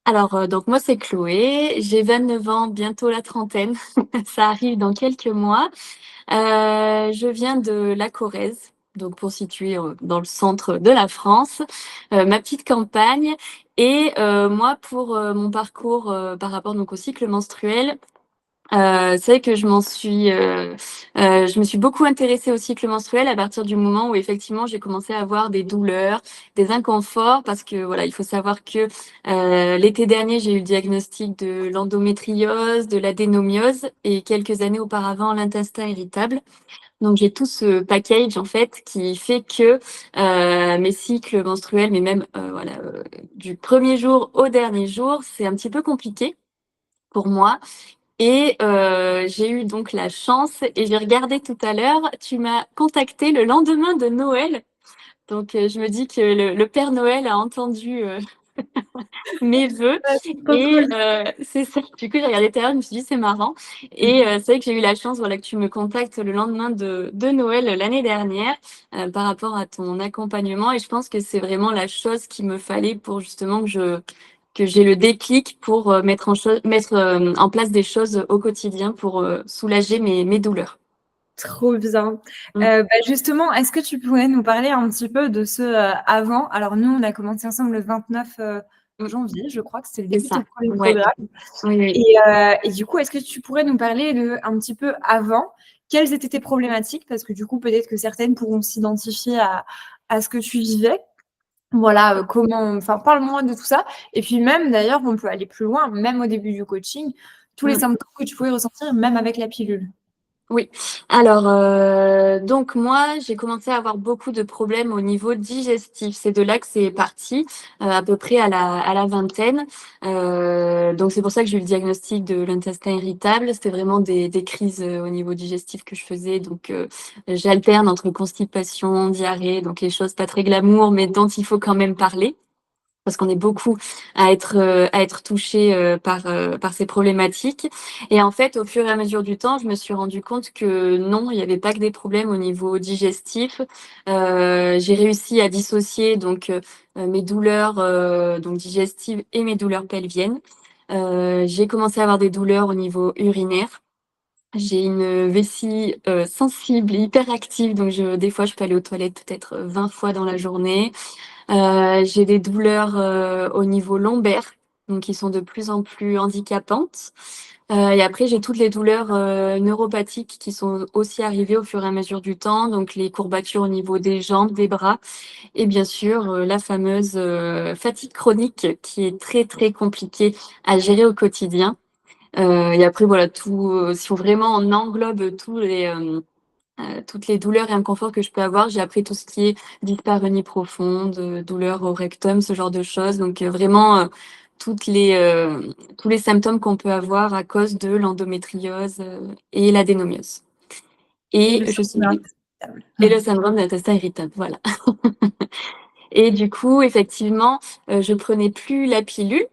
Alors, donc moi, c'est Chloé, j'ai 29 ans, bientôt la trentaine, ça arrive dans quelques mois. Je viens de la Corrèze, donc pour situer, dans le centre de la France, ma petite campagne et moi pour, mon parcours, par rapport donc au cycle menstruel, c'est vrai que je me suis beaucoup intéressée au cycle menstruel à partir du moment où effectivement j'ai commencé à avoir des douleurs, des inconforts parce que voilà, il faut savoir que, l'été dernier, j'ai eu le diagnostic de l'endométriose, de l'adénomiose et quelques années auparavant l'intestin irritable. Donc j'ai tout ce package en fait qui fait que, mes cycles menstruels, mais même, voilà, du premier jour au dernier jour, c'est un petit peu compliqué pour moi et j'ai eu donc la chance et j'ai regardé tout à l'heure, tu m'as contacté le lendemain de Noël, donc je me dis que le Père Noël a entendu, mes vœux Ouais, c'est trop et cool. c'est ça. Du coup, j'ai regardé tout à l'heure, je me suis dit: «C'est marrant» et c'est vrai que j'ai eu la chance, voilà, que tu me contactes le lendemain de Noël, l'année dernière, par rapport à ton accompagnement et je pense que c'est vraiment la chose qu'il me fallait pour justement que j'ai le déclic pour, mettre en place des choses au quotidien pour, soulager mes douleurs. Trop bien. Mmh. Justement, est-ce que tu pourrais nous parler un petit peu de ce, avant? Alors nous, on a commencé ensemble le 29 Mmh. janvier, je crois que c'était le C'est début de ton ça. premier Ouais. programme Oui, oui. et du coup, est-ce que tu pourrais nous parler de un petit peu avant? Quelles étaient tes problématiques? Parce que du coup, peut-être que certaines pourront s'identifier à ce que tu vivais. Voilà, comment enfin, parle-moi de tout ça et puis même d'ailleurs, on peut aller plus loin, même au début du coaching, tous les Mmh. symptômes que tu pouvais ressentir même avec la pilule. Oui. Alors, donc moi, j'ai commencé à avoir beaucoup de problèmes au niveau digestif. C'est de là que c'est parti, à peu près à la vingtaine. Donc c'est pour ça que j'ai eu le diagnostic de l'intestin irritable. C'était vraiment des crises, au niveau digestif que je faisais. Donc, j'alterne entre constipation, diarrhée, donc les choses pas très glamour, mais dont il faut quand même parler. Parce qu'on est beaucoup à être touchés, par ces problématiques et en fait, au fur et à mesure du temps, je me suis rendu compte que non, il y avait pas que des problèmes au niveau digestif. J'ai réussi à dissocier donc, mes douleurs, donc digestives et mes douleurs pelviennes. J'ai commencé à avoir des douleurs au niveau urinaire. J'ai une vessie, sensible, hyperactive, donc des fois, je peux aller aux toilettes peut-être 20 fois dans la journée. J'ai des douleurs, au niveau lombaire, donc qui sont de plus en plus handicapantes. Et après j'ai toutes les douleurs, neuropathiques qui sont aussi arrivées au fur et à mesure du temps, donc les courbatures au niveau des jambes, des bras et bien sûr, la fameuse, fatigue chronique qui est très, très compliquée à gérer au quotidien. Et après voilà tout, si on vraiment on englobe toutes les douleurs et inconforts que je peux avoir, j'ai appris tout ce qui est dyspareunie profonde, douleurs au rectum, ce genre de choses. Donc, vraiment, tous les symptômes qu'on peut avoir à cause de l'endométriose, et l'adénomiose. Et Et le je syndrome suis irritable. et le syndrome d'intestin irritable, voilà. Et du coup, effectivement, je prenais plus la pilule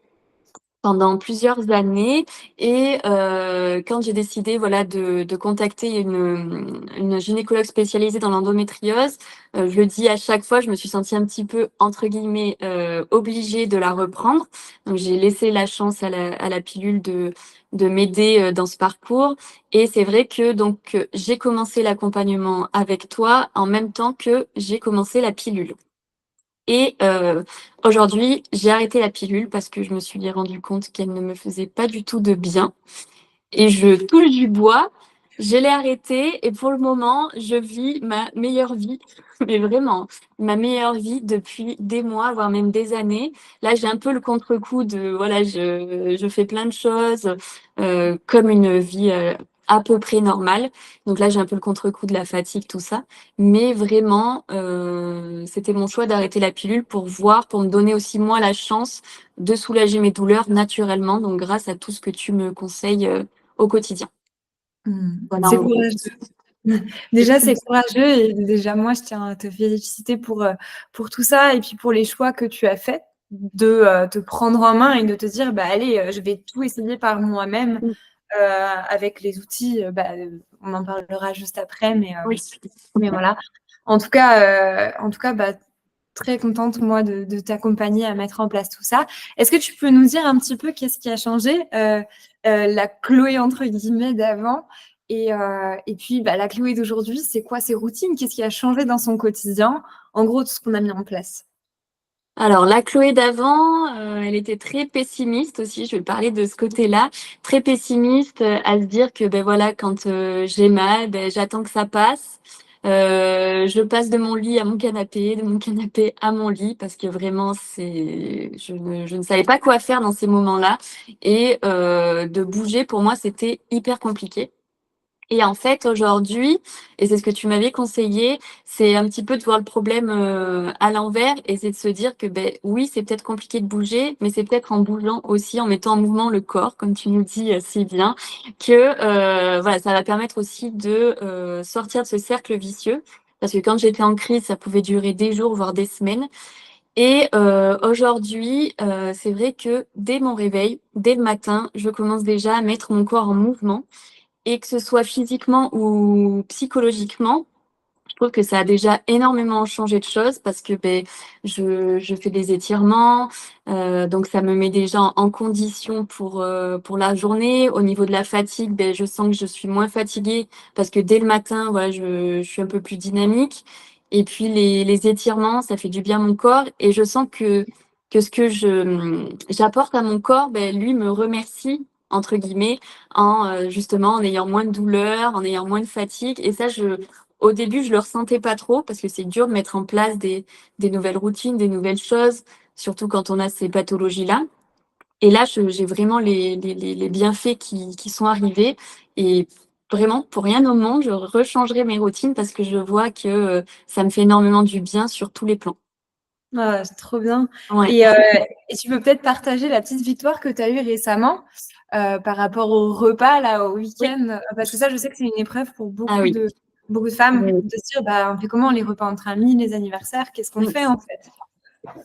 pendant plusieurs années et quand j'ai décidé, voilà, de contacter une gynécologue spécialisée dans l'endométriose, je le dis à chaque fois, je me suis sentie un petit peu, entre guillemets, «obligée» de la reprendre. Donc j'ai laissé la chance à la pilule de m'aider, dans ce parcours et c'est vrai que donc, j'ai commencé l'accompagnement avec toi en même temps que j'ai commencé la pilule. Et aujourd'hui, j'ai arrêté la pilule parce que je me suis rendu compte qu'elle ne me faisait pas du tout de bien et je touche du bois, je l'ai arrêtée et pour le moment, je vis ma meilleure vie, mais vraiment, ma meilleure vie depuis des mois, voire même des années. Là, j'ai un peu le contre-coup de voilà, je fais plein de choses, comme une vie, à peu près normale. Donc là, j'ai un peu le contre-coup de la fatigue, tout ça. Mais vraiment, c'était mon choix d'arrêter la pilule pour voir, pour me donner aussi moi la chance de soulager mes douleurs naturellement, donc grâce à tout ce que tu me conseilles, au quotidien. Voilà C'est en gros. courageux. Déjà, c'est courageux et déjà moi, je tiens à te féliciter pour tout ça et puis pour les choix que tu as faits de, te prendre en main et de te dire: «Bah, allez, je vais tout essayer par moi-même», Mmh, avec les outils, on en parlera juste après oui. mais voilà. En tout cas, bah, très contente, moi, de t'accompagner à mettre en place tout ça. Est-ce que tu peux nous dire un petit peu qu'est-ce qui a changé, la Chloé entre guillemets d'avant et puis la Chloé d'aujourd'hui, c'est quoi ses routines? Qu'est-ce qui a changé dans son quotidien? En gros, tout ce qu'on a mis en place. Alors, la Chloé d'avant, elle était très pessimiste aussi, je vais parler de ce côté-là, très pessimiste à se dire que ben voilà, quand j'ai mal, ben, j'attends que ça passe. Je passe de mon lit à mon canapé, de mon canapé à mon lit, parce que vraiment, je ne savais pas quoi faire dans ces moments-là. Et de bouger, pour moi, c'était hyper compliqué. Et en fait, aujourd'hui, et c'est ce que tu m'avais conseillé, c'est un petit peu de voir le problème à l'envers et c'est de se dire que ben oui, c'est peut-être compliqué de bouger, mais c'est peut-être en bougeant aussi, en mettant en mouvement le corps, comme tu nous dis si bien, que voilà, ça va permettre aussi de sortir de ce cercle vicieux. Parce que quand j'étais en crise, ça pouvait durer des jours, voire des semaines. Et aujourd'hui, c'est vrai que dès mon réveil, dès le matin, je commence déjà à mettre mon corps en mouvement et que ce soit physiquement ou psychologiquement, je trouve que ça a déjà énormément changé de choses parce que je fais des étirements, donc ça me met déjà en condition pour la journée. Au niveau de la fatigue, je sens que je suis moins fatiguée parce que dès le matin, voilà, je suis un peu plus dynamique. Et puis les étirements, ça fait du bien à mon corps et je sens que ce que j'apporte à mon corps, lui me remercie entre guillemets en justement en ayant moins de douleur, en ayant moins de fatigue. Et ça, au début, je le ressentais pas trop parce que c'est dur de mettre en place des nouvelles routines, des nouvelles choses, surtout quand on a ces pathologies-là. Et là, j'ai vraiment les bienfaits qui sont arrivés. Et vraiment, pour rien au monde, je rechangerai mes routines parce que je vois que ça me fait énormément du bien sur tous les plans. Ah, c'est trop bien Ouais. et tu peux peut-être partager la petite victoire que tu as eue récemment, par rapport au repas là, au Oui. week-end? Parce que ça, je sais que c'est une épreuve pour Ah oui. beaucoup de femmes Oui. de se dire: «On fait comment les repas entre amis, les anniversaires? Qu'est-ce qu'on Mm. fait en fait?»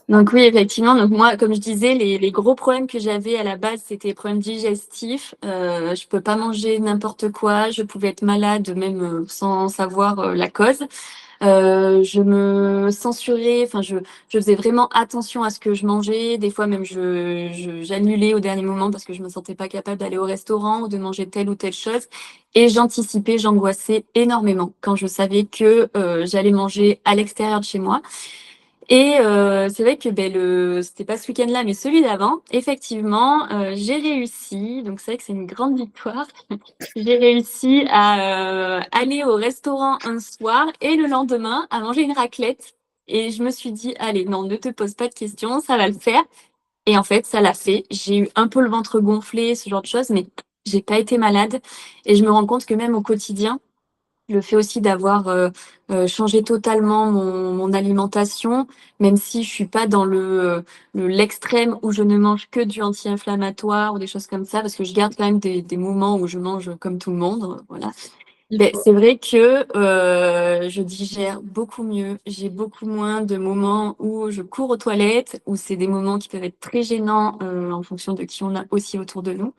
Donc oui, effectivement. Donc moi, comme je disais, les gros problèmes que j'avais à la base, c'était les problèmes digestifs. Je peux pas manger n'importe quoi. Je pouvais être malade même sans savoir la cause. Je me censurais. Enfin, je faisais vraiment attention à ce que je mangeais. Des fois même, j'annulais au dernier moment parce que je me sentais pas capable d'aller au restaurant ou de manger telle ou telle chose. Et j'anticipais, j'angoissais énormément quand je savais que j'allais manger à l'extérieur de chez moi. Et c'est vrai que c'était pas ce week-end-là, mais celui d'avant, effectivement, j'ai réussi, donc c'est vrai que c'est une grande victoire. J'ai réussi à aller au restaurant un soir et le lendemain à manger une raclette. Et je me suis dit: «Allez, non, ne te pose pas de questions, ça va le faire». Et en fait, ça l'a fait. J'ai eu un peu le ventre gonflé, ce genre de choses, mais j'ai pas été malade. Et je me rends compte que même au quotidien, le fait aussi d'avoir changé totalement mon alimentation, même si je suis pas dans l'extrême où je ne mange que du anti-inflammatoire ou des choses comme ça, parce que je garde quand même des moments où je mange comme tout le monde, voilà. Il faut. C'est vrai que je digère beaucoup mieux. J'ai beaucoup moins de moments où je cours aux toilettes, où c'est des moments qui peuvent être très gênants en fonction de qui on a aussi autour de nous.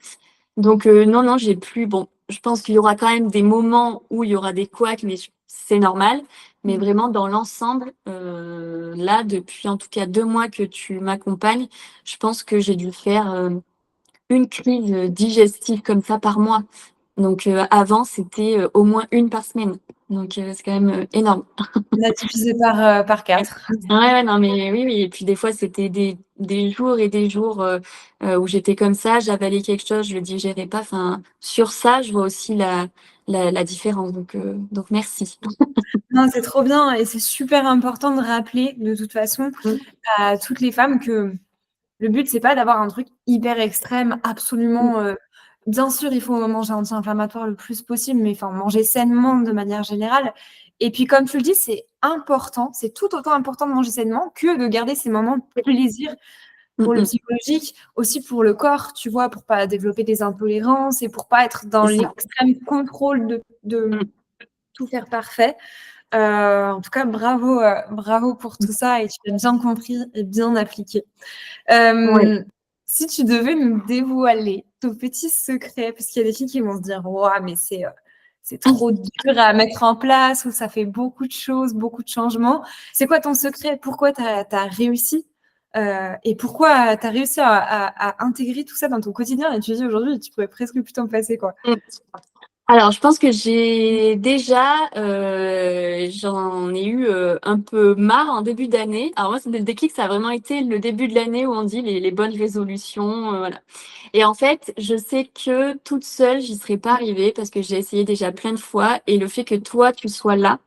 Donc non, non, j'ai plus bon, je pense qu'il y aura quand même des moments où il y aura des couacs, mais c'est normal. Mais Mmh. vraiment dans l'ensemble, là, depuis en tout cas 2 mois que tu m'accompagnes, je pense que j'ai dû faire, une crise, digestive comme ça par mois. Donc avant, c'était, au moins une par semaine. Donc c'est quand même, énorme. On a divisé par 4. Ouais, ouais, non, mais oui, oui et puis des fois, c'était des jours et des jours, où j'étais comme ça, j'avalais quelque chose, je le digérais pas. Enfin, sur ça, je vois aussi la différence donc merci. Non, c'est trop bien et c'est super important de rappeler de toute façon Mmh, à toutes les femmes que le but, c'est pas d'avoir un truc hyper extrême, mmh, absolument, bien sûr, il faut manger anti-inflammatoire le plus possible, mais enfin, manger sainement de manière générale et puis comme tu le dis, c'est important, c'est tout autant important de manger sainement que de garder ces moments de plaisir mmh pour le mh. psychologique, aussi pour le corps, tu vois? Pour pas développer des intolérances et pour pas être dans C'est ça. l'extrême contrôle de Mmh, tout faire parfait. En tout cas, bravo pour mmh. tout ça et tu l'as bien compris et bien appliqué. Ouais. Si tu devais nous dévoiler ton petit secret, parce qu'il y a des filles qui vont se dire: «Waouh, mais c'est trop dur à mettre en place, où ça fait beaucoup de choses, beaucoup de changements. C'est quoi ton secret? Pourquoi tu as réussi? Et pourquoi tu as réussi à intégrer tout ça dans ton quotidien? Et tu dis aujourd'hui, tu pourrais presque plus t'en passer, quoi. Alors, je pense que j'ai déjà, j'en ai eu un peu marre en début d'année. Alors moi, c'est le déclic, ça a vraiment été le début de l'année où on dit les bonnes résolutions, voilà. Et en fait, je sais que toute seule, j'y serais pas arrivée parce que j'ai essayé déjà plein de fois. Et le fait que toi, tu sois là,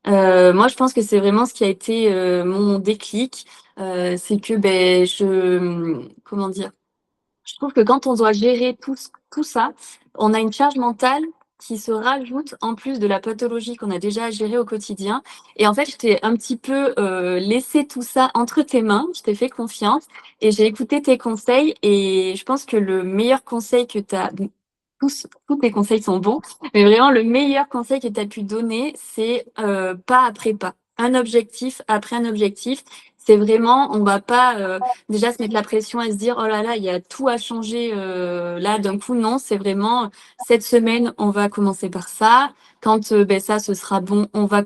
moi, je pense que c'est vraiment ce qui a été mon déclic. C'est que comment dire? Je trouve que quand on doit gérer tout ça, on a une charge mentale qui se rajoute en plus de la pathologie qu'on a déjà à gérer au quotidien. Et en fait, je t'ai un petit peu laissé tout ça entre tes mains, je t'ai fait confiance et j'ai écouté tes conseils. Et je pense que le meilleur conseil que tu as, tous tes conseils sont bons, mais vraiment le meilleur conseil que tu as pu donner, c'est pas après pas, un objectif après un objectif. C'est vraiment, on va pas déjà se mettre la pression et se dire oh là là, il y a tout à changer là d'un coup. Non, c'est vraiment cette semaine, on va commencer par ça. Quand ça, ce sera bon, on va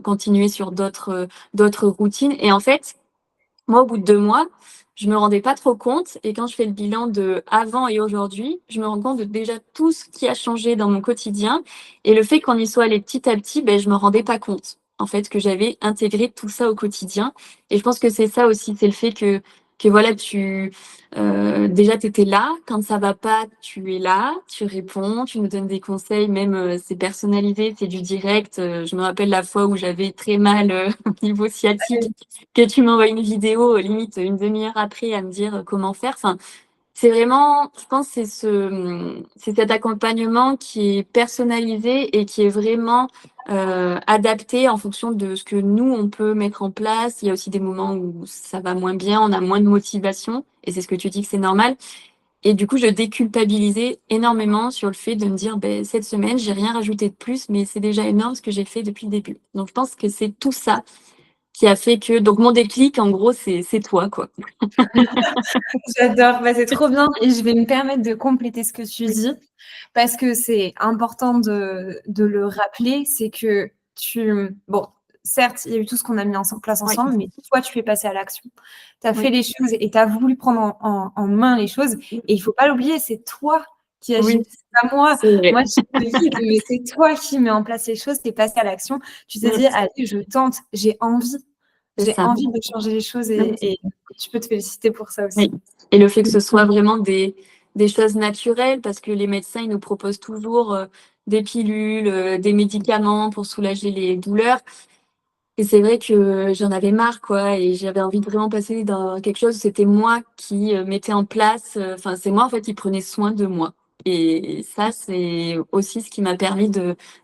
continuer sur d'autres routines. Et en fait, moi, au bout de 2 mois, je me rendais pas trop compte. Et quand je fais le bilan de avant et aujourd'hui, je me rends compte de déjà tout ce qui a changé dans mon quotidien. Et le fait qu'on y soit allé petit à petit, je me rendais pas compte, en fait, que j'avais intégré tout ça au quotidien. Et je pense que c'est ça aussi, c'est le fait que voilà, déjà, tu étais là. Quand ça va pas, tu es là, tu réponds, tu nous donnes des conseils, même c'est personnalisé, c'est du direct. Je me rappelle la fois où j'avais très mal au niveau sciatique, que tu m'envoies une vidéo, limite une demi-heure après, à me dire comment faire. Enfin, c'est vraiment, je pense, c'est cet accompagnement qui est personnalisé et qui est vraiment adapté en fonction de ce que nous, on peut mettre en place. Il y a aussi des moments où ça va moins bien, on a moins de motivation, et c'est ce que tu dis que c'est normal. Et du coup, je déculpabilisais énormément sur le fait de me dire, cette semaine, j'ai rien rajouté de plus, mais c'est déjà énorme ce que j'ai fait depuis le début. Donc, je pense que c'est tout ça qui a fait que, donc mon déclic, en gros, c'est toi, quoi. J'adore, c'est trop bien et je vais me permettre de compléter ce que tu dis parce que c'est important de le rappeler, c'est que bon, certes, il y a eu tout ce qu'on a mis en place Oui, ensemble, mais toi, tu es passé à l'action. Tu as fait oui, les choses et tu as voulu prendre en main les choses et il faut pas l'oublier, c'est toi qui agis. oui, C'est pas moi. c'est vrai. Moi, je te guide, mais c'est toi qui mets en place les choses, tu es passé à l'action. Tu t'es dit: Mm, «Allez, je tente, j'ai envie». c'est J'ai ça. envie de changer les choses Mm, et tu peux te féliciter pour ça aussi. oui. Et le fait que ce soit vraiment des choses naturelles, parce que les médecins, ils nous proposent toujours des pilules, des médicaments pour soulager les douleurs. Et c'est vrai que j'en avais marre, quoi, et j'avais envie de vraiment passer dans quelque chose où c'était moi qui mettais en place, enfin, c'est moi, en fait, qui prenais soin de moi. Et ça, c'est aussi ce qui m'a permis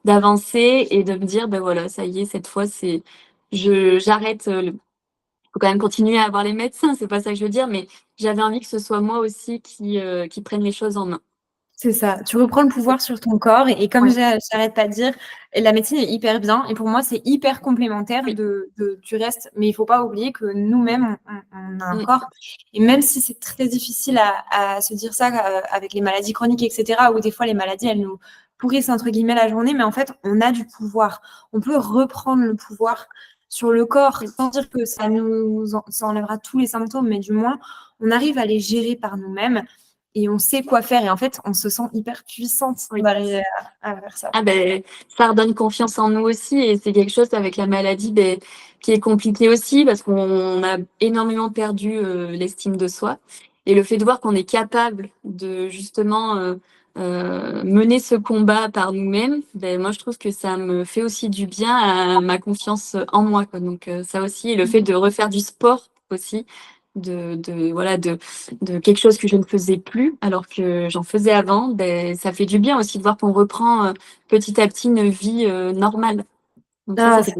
d'avancer et de me dire, voilà, ça y est, cette fois, j'arrête, faut quand même continuer à avoir les médecins, c'est pas ça que je veux dire, mais j'avais envie que ce soit moi aussi qui prenne les choses en main. C'est ça, tu reprends le pouvoir sur ton corps et comme Ouais, j'arrête pas de dire, la médecine est hyper bien et pour moi, c'est hyper complémentaire oui. du reste. Mais il faut pas oublier que nous-mêmes, on a un Mmh. corps et même si c'est très difficile à se dire ça, avec les maladies chroniques et cetera, où des fois les maladies, elles nous «pourrissent» entre guillemets la journée, mais en fait, on a du pouvoir. On peut reprendre le pouvoir sur le corps Oui, sans dire que ça enlèvera tous les symptômes, mais du moins, on arrive à les gérer par nous-mêmes et on sait quoi faire. Et en fait, on se sent hyper puissante oui. d'arriver à faire ça. Ah ça redonne confiance en nous aussi et c'est quelque chose avec la maladie qui est compliqué aussi parce qu'on a énormément perdu l'estime de soi et le fait de voir qu'on est capable de justement mener ce combat par nous-mêmes, moi je trouve que ça me fait aussi du bien à ma confiance en moi, quoi. Donc ça aussi et le fait de refaire du sport aussi voilà de quelque chose que je ne faisais plus alors que j'en faisais avant, ça fait du bien aussi de voir qu'on reprend petit à petit une vie normale. Donc ça Ah, fait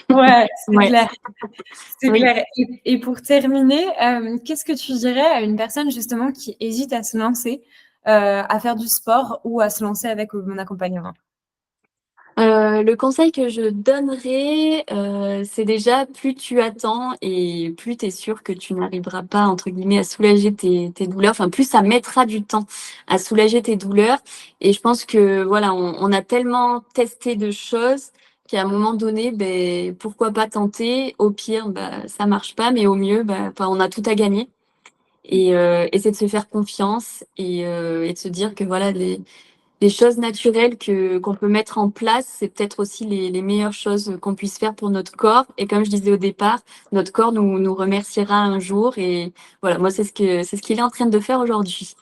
ouais, c'est ouais, clair. C'est oui. clair. Et pour terminer, qu'est-ce que tu dirais à une personne justement qui hésite à se lancer, à faire du sport ou à se lancer avec mon accompagnement? Le conseil que je donnerais, c'est déjà plus tu attends et plus tu es sûr que tu n'arriveras pas entre guillemets «à soulager tes douleurs», enfin plus ça mettra du temps à soulager tes douleurs et je pense que voilà, on a tellement testé de choses qu'à un moment donné, beh, pourquoi pas tenter? Au pire, bah, ça marche pas, mais au mieux, bah, enfin on a tout à gagner et c'est de se faire confiance et de se dire que voilà les choses naturelles qu'on peut mettre en place, c'est peut-être aussi les meilleures choses qu'on puisse faire pour notre corps et comme je disais au départ, notre corps nous remerciera un jour et voilà, moi c'est ce qu'il est en train de faire aujourd'hui.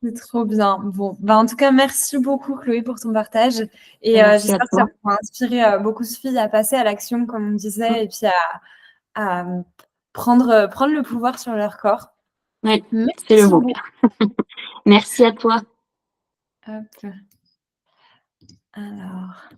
C'est trop bien. Bon, bah, en tout cas, merci beaucoup Chloé pour ton partage et Merci à j'espère que ça toi. pourra inspirer, beaucoup de filles à passer à l'action comme on Mmh. disait et puis à prendre le pouvoir sur leur corps. Oui, c'est le Merci mot. beaucoup. Merci à toi. Hop, alors